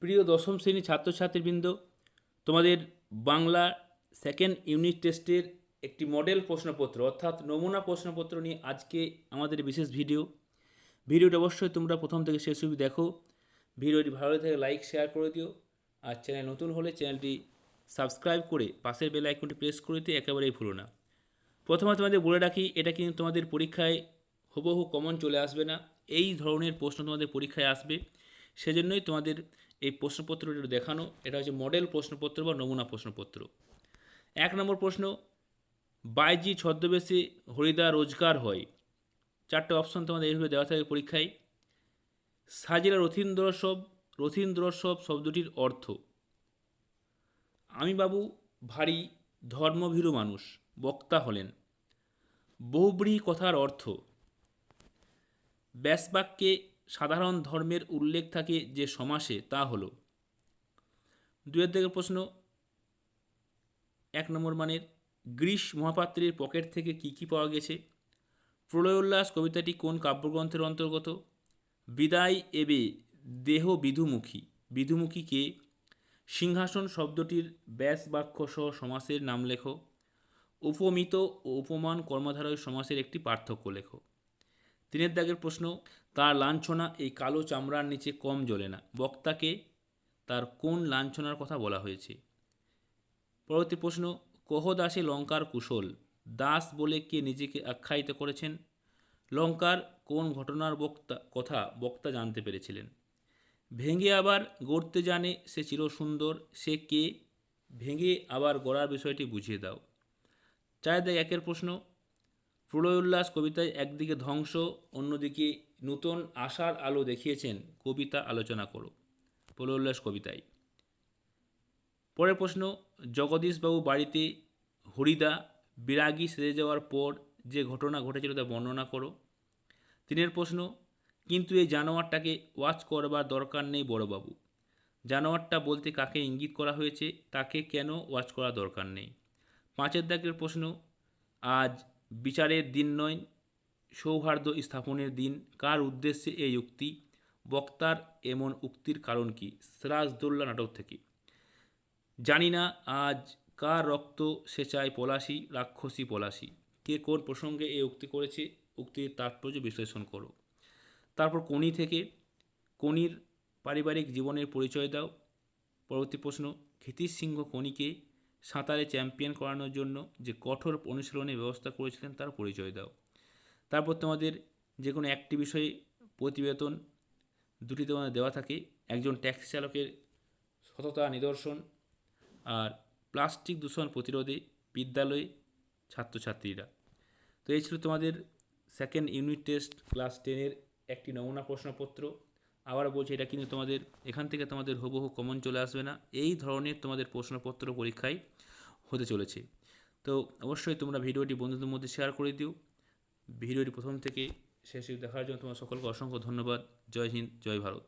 প্রিয় দশম শ্রেণীর ছাত্রছাত্রীবৃন্দ, তোমাদের বাংলা সেকেন্ড ইউনিট টেস্টের একটি মডেল প্রশ্নপত্র অর্থাৎ নমুনা প্রশ্নপত্র নিয়ে আজকে আমাদের বিশেষ ভিডিওটা অবশ্যই তোমরা প্রথম থেকে শেষ অবধি দেখো। ভিডিওটি ভালো থেকে লাইক শেয়ার করে দিও, আর চ্যানেল নতুন হলে চ্যানেলটি সাবস্ক্রাইব করে পাশের বেল আইকনটি প্রেস করে দিতে একেবারেই ভুলো না। প্রথমে তোমাদের বলে রাখি, এটা কিন্তু তোমাদের পরীক্ষায় হুবহু কমন চলে আসবে না, এই ধরনের প্রশ্ন তোমাদের পরীক্ষায় আসবে। সেজন্যই তোমাদের এই প্রশ্নপত্রটি দেখানো। এটা হচ্ছে মডেল প্রশ্নপত্র বা নমুনা প্রশ্নপত্র। 1 নম্বর প্রশ্ন, বাইজি ছদ্মবেশে হরিদা রোজগার হয়। 4টে অপশন তোমাদের এইভাবে দেওয়া থাকে পরীক্ষায়। সাজিলা রথীন্দ্রসব শব্দটির অর্থ। আমি বাবু ভারী ধর্মভীরু মানুষ, বক্তা হলেন। বহুব্রী কথার অর্থ। ব্যাসবাক্যে সাধারণ ধর্মের উল্লেখ থাকে যে সমাসে, তা হল। 2 থেকে প্রশ্ন, 1 নম্বর মানের, গ্রীশ মহাপাত্রের পকেট থেকে কি পাওয়া গেছে। প্রলয় উল্লাস কবিতাটি কোন কাব্যগ্রন্থের অন্তর্গত। বিদায় এবে দেহ বিধুমুখী, বিধুমুখী কে। সিংহাসন শব্দটির ব্যাস বাক্য সহ সমাসের নাম লেখো। উপমিত ও উপমান কর্মধারয় সমাসের একটি পার্থক্য লেখো। 3 দাগের প্রশ্ন, তার লাঞ্ছনা এই কালো চামড়ার নিচে কম জ্বলে না। বক্তাকে তার কোন লাঞ্ছনার কথা বলা হয়েছে। পরবর্তী প্রশ্ন, কহ দাসে লঙ্কার কুশল। দাস বলে কে নিজেকে আখ্যায়িত করেছেন। লঙ্কার কোন ঘটনার কথা বক্তা জানতে পেরেছিলেন। ভেঙে আবার গড়তে জানে সে চিরসুন্দর, সে কে। ভেঙে আবার গড়ার বিষয়টি বুঝিয়ে দাও। 4 দাগ 1 প্রশ্ন, প্রলয় উল্লাস কবিতায় একদিকে ধ্বংস, অন্যদিকে নূতন আশার আলো দেখিয়েছেন, কবিতা আলোচনা করো। প্রলয় উল্লাস কবিতায়। পরের প্রশ্ন, জগদীশবাবু বাড়িতে হরিদা বিরাগী সেজে যাওয়ার পর যে ঘটনা ঘটেছিল তা বর্ণনা করো। 3 প্রশ্ন, কিন্তু এই জানোয়ারটাকে ওয়াচ করবার দরকার নেই বড়বাবু। জানোয়ারটা বলতে কাকে ইঙ্গিত করা হয়েছে, তাকে কেন ওয়াচ করা দরকার নেই। 5 দাগের প্রশ্ন, আজ বিচারের দিন নয়, সৌহার্দ্য স্থাপনের দিন। কার উদ্দেশ্যে এই উক্তি। বক্তার এমন উক্তির কারণ কি। সিরাজদৌল্লা নাটক থেকে। জানি না আজ কার রক্ত সে চায় পলাশি, রাক্ষসী পলাশি। কে কোন প্রসঙ্গে এই উক্তি করেছে, উক্তির তাৎপর্য বিশ্লেষণ করো। তারপর কোনি থেকে, কোনির পারিবারিক জীবনের পরিচয় দাও। পরবর্তী প্রশ্ন, ক্ষিতিশ সিংহ কোনিকে সাঁতারে চ্যাম্পিয়ন করানোর জন্য যে কঠোর অনুশীলনের ব্যবস্থা করেছিলেন তার পরিচয় দাও। তারপর তোমাদের যে কোনো একটি বিষয়ে প্রতিবেদন দুটি তোমাদের দেওয়া থাকে। একজন ট্যাক্সি চালকের সততা নিদর্শন, আর প্লাস্টিক দূষণ প্রতিরোধে বিদ্যালয়ে ছাত্রছাত্রীরা। তো এই ছিল তোমাদের সেকেন্ড ইউনিট টেস্ট ক্লাস 10-এর একটি নমুনা প্রশ্নপত্র। আবার বলছি, এটা কিন্তু তোমাদের এখান থেকে তোমাদের হুবহু কমন চলে আসবে না, এই ধরনের তোমাদের প্রশ্নপত্র পরীক্ষায় হতে চলেছে। তো অবশ্যই তোমরা ভিডিওটি বন্ধুদের মধ্যে শেয়ার করে দিও। ভিডিওটি প্রথম থেকে শেষ দেখার জন্য তোমার সকলকে অসংখ্য ধন্যবাদ। জয় হিন্দ, জয় ভারত।